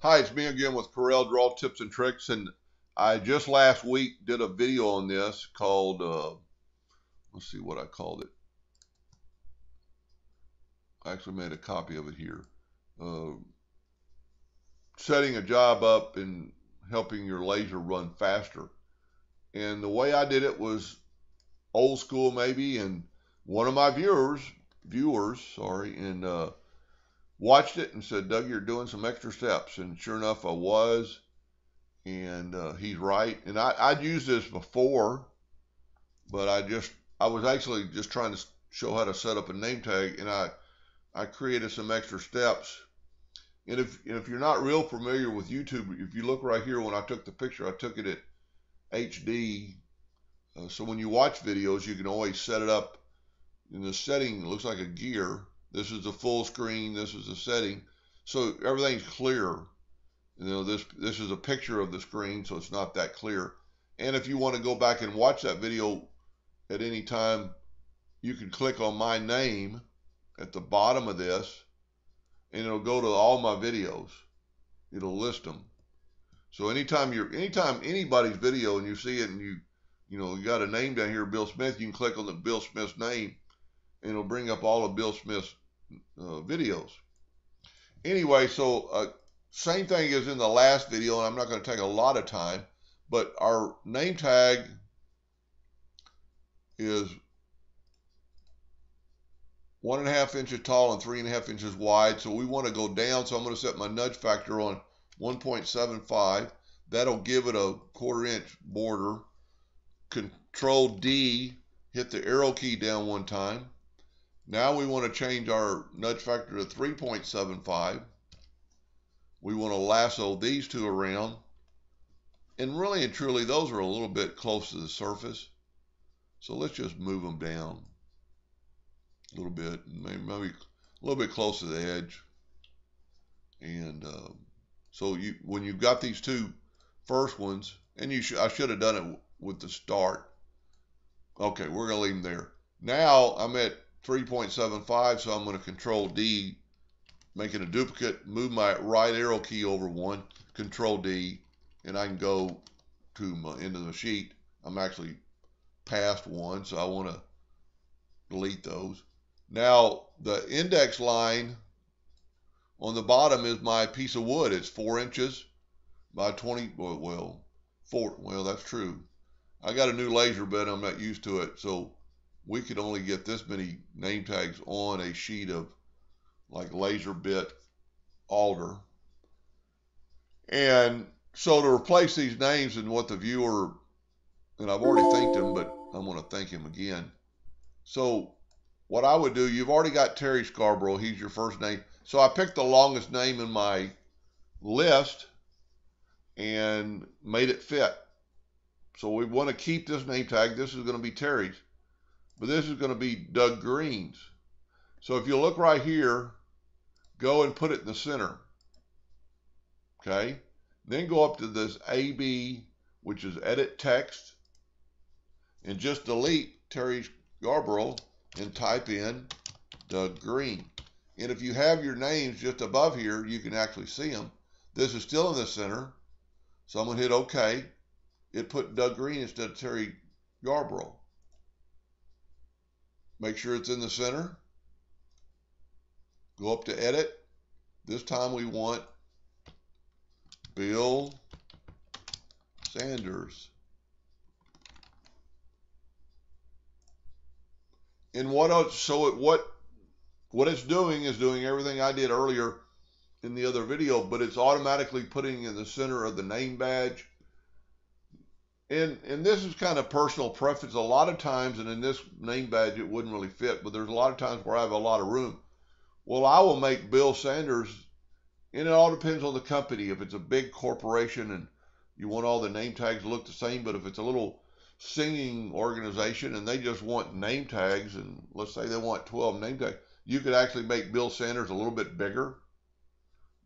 Hi, it's me again with Corel Draw tips and tricks, and I just last week did a video on this called, let's see what I called it. I actually made a copy of it here. Uh, Setting a job up and helping your laser run faster. And the way I did it was old school maybe, and one of my viewers, sorry, and watched it and said, Doug, you're doing some extra steps. And sure enough, I was. And he's right. And I'd used this before, but I was actually just trying to show how to set up a name tag, and I created some extra steps. And if you're not real familiar with YouTube, if you look right here when I took the picture, I took it at HD. So when you watch videos, you can always set it up in the setting. It looks like a gear. This is the full screen. This is the setting. So everything's clear. This is a picture of the screen, so it's not that clear. And if you want to go back and watch that video at any time, you can click on my name at the bottom of this, and it'll go to all my videos. It'll list them. So anytime anybody's video and you see it and you got a name down here, Bill Smith, you can click on the Bill Smith's name, and it'll bring up all of Bill Smith's videos. Anyway, so same thing as in the last video, and I'm not going to take a lot of time, but our name tag is 1.5 inches tall and 3.5 inches wide. So we want to go down. So I'm going to set my nudge factor on 1.75. That'll give it a 1/4 inch border. Control D, hit the arrow key down one time. Now we want to change our nudge factor to 3.75. We want to lasso these two around. And really and truly, those are a little bit close to the surface. So let's just move them down a little bit, maybe a little bit close to the edge. And so when you've got these two first ones, and I should have done it with the start. Okay, we're gonna leave them there. Now I'm at 3.75, so I'm going to Control D, making a duplicate, move my right arrow key over one, Control D, and I can go to into the sheet. I'm actually past one, so I want to delete those. Now, the index line on the bottom is my piece of wood. It's 4 inches by 20, well, that's true. I got a new laser bed. I'm not used to it, so we could only get this many name tags on a sheet of like laser bit alder. And so to replace these names and what the viewer, and I've already thanked him, but I'm going to thank him again. So what I would do, you've already got Terry Scarborough. He's your first name. So I picked the longest name in my list and made it fit. So we want to keep this name tag. This is going to be Terry's, but this is going to be Doug Green's. So if you look right here, go and put it in the center. Okay. Then go up to this AB, which is edit text, and just delete Terry Scarborough and type in Doug Green. And if you have your names just above here, you can actually see them. This is still in the center, so I'm going to hit OK. It put Doug Green instead of Terry Scarborough. Make sure it's in the center. Go up to edit. This time we want Bill Sanders. And what it's doing is doing everything I did earlier in the other video, but it's automatically putting in the center of the name badge. And this is kind of personal preference. A lot of times, and in this name badge, it wouldn't really fit, but there's a lot of times where I have a lot of room. Well, I will make Bill Sanders, and it all depends on the company. If it's a big corporation and you want all the name tags to look the same, but if it's a little singing organization and they just want name tags, and let's say they want 12 name tags, you could actually make Bill Sanders a little bit bigger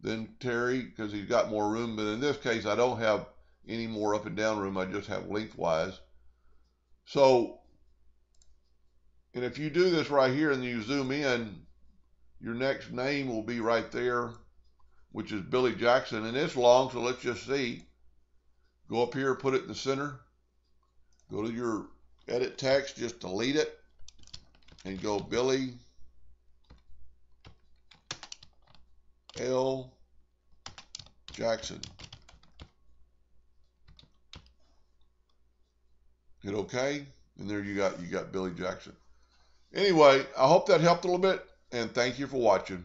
than Terry because he's got more room. But in this case, I don't have any more up and down room. I just have lengthwise. So, and if you do this right here and you zoom in, your next name will be right there. which is Billy Jackson, and it's long, so let's just see. Go up here, put it in the center. Go to your edit text, just delete it, and go Billy L. Jackson. Hit OK, and there you got Billy Jackson. Anyway, I hope that helped a little bit, and thank you for watching.